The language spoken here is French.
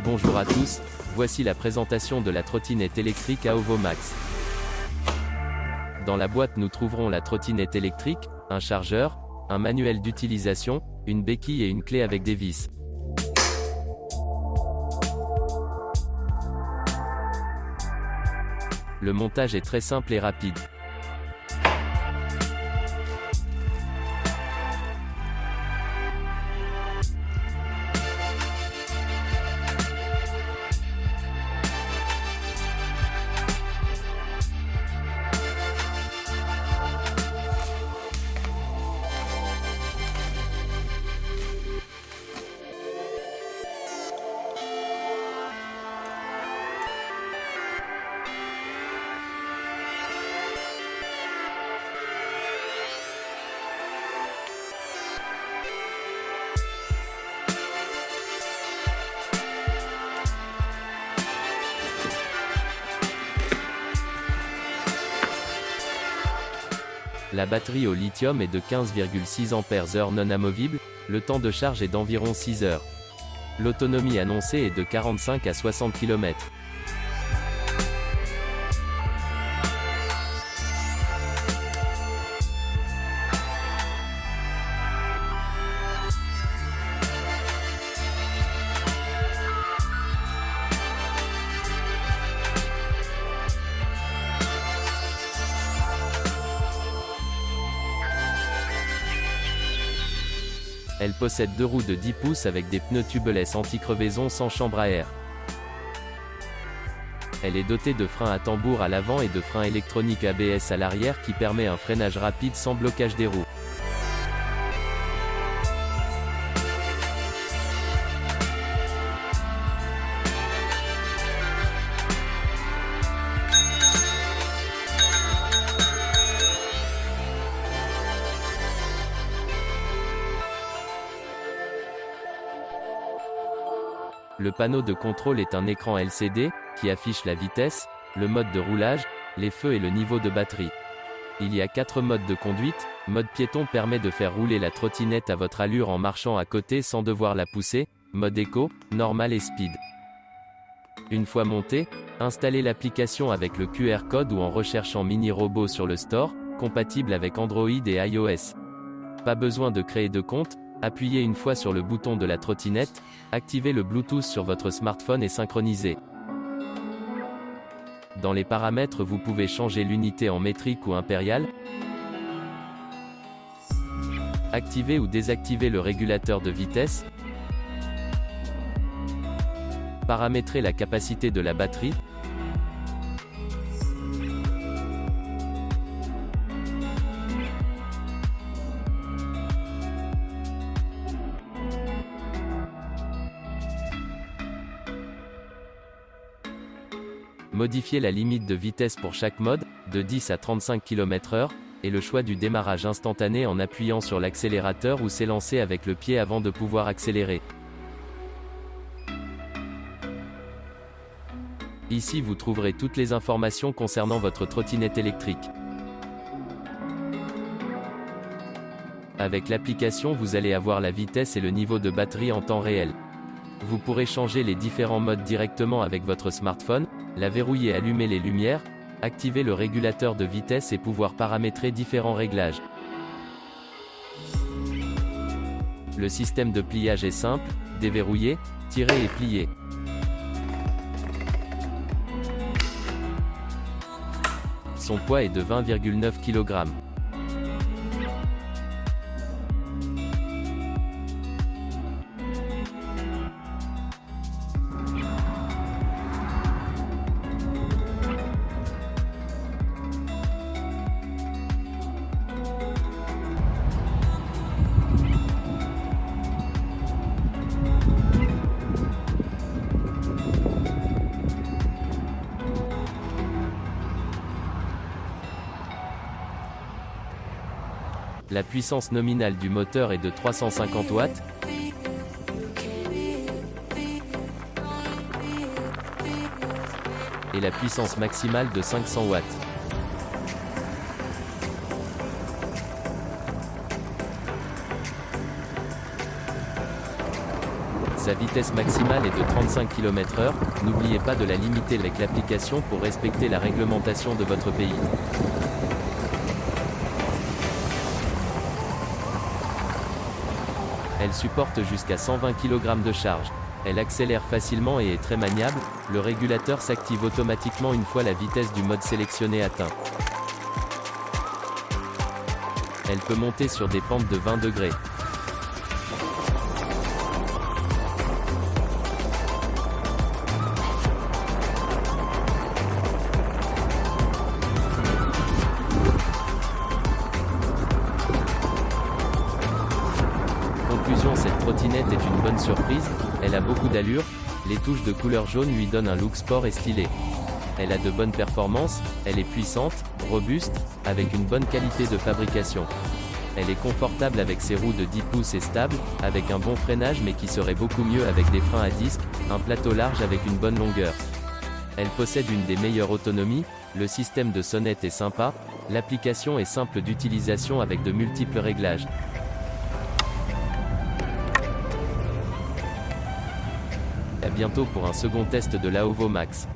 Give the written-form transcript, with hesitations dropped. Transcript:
Bonjour à tous, voici la présentation de la trottinette électrique AOVO Max. Dans la boîte nous trouverons la trottinette électrique, un chargeur, un manuel d'utilisation, une béquille et une clé avec des vis. Le montage est très simple et rapide. La batterie au lithium est de 15,6 Ah non amovible, le temps de charge est d'environ 6 heures. L'autonomie annoncée est de 45 à 60 km. Elle possède deux roues de 10 pouces avec des pneus tubeless anti-crevaison sans chambre à air. Elle est dotée de freins à tambour à l'avant et de freins électroniques ABS à l'arrière qui permet un freinage rapide sans blocage des roues. Le panneau de contrôle est un écran LCD, qui affiche la vitesse, le mode de roulage, les feux et le niveau de batterie. Il y a 4 modes de conduite. Mode piéton permet de faire rouler la trottinette à votre allure en marchant à côté sans devoir la pousser. Mode éco, normal et speed. Une fois monté, installez l'application avec le QR code ou en recherchant Mini Robot sur le store, compatible avec Android et iOS. Pas besoin de créer de compte. Appuyez une fois sur le bouton de la trottinette, activez le Bluetooth sur votre smartphone et synchronisez. Dans les paramètres vous pouvez changer l'unité en métrique ou impériale. Activer ou désactiver le régulateur de vitesse. Paramétrer la capacité de la batterie. Modifier la limite de vitesse pour chaque mode, de 10 à 35 km/h, et le choix du démarrage instantané en appuyant sur l'accélérateur ou s'élancer avec le pied avant de pouvoir accélérer. Ici vous trouverez toutes les informations concernant votre trottinette électrique. Avec l'application vous allez avoir la vitesse et le niveau de batterie en temps réel. Vous pourrez changer les différents modes directement avec votre smartphone, la verrouiller, allumer les lumières, activer le régulateur de vitesse et pouvoir paramétrer différents réglages. Le système de pliage est simple, déverrouiller, tirer et plier. Son poids est de 20,9 kg. La puissance nominale du moteur est de 350 watts. Et la puissance maximale de 500 watts. Sa vitesse maximale est de 35 km/h, n'oubliez pas de la limiter avec l'application pour respecter la réglementation de votre pays. Elle supporte jusqu'à 120 kg de charge. Elle accélère facilement et est très maniable, le régulateur s'active automatiquement une fois la vitesse du mode sélectionné atteint. Elle peut monter sur des pentes de 20 degrés. Conclusion, cette trottinette est une bonne surprise, elle a beaucoup d'allure, les touches de couleur jaune lui donnent un look sport et stylé. Elle a de bonnes performances, elle est puissante, robuste, avec une bonne qualité de fabrication. Elle est confortable avec ses roues de 10 pouces et stable, avec un bon freinage mais qui serait beaucoup mieux avec des freins à disque, un plateau large avec une bonne longueur. Elle possède une des meilleures autonomies, le système de sonnette est sympa, l'application est simple d'utilisation avec de multiples réglages. À bientôt pour un second test de la OVO Max.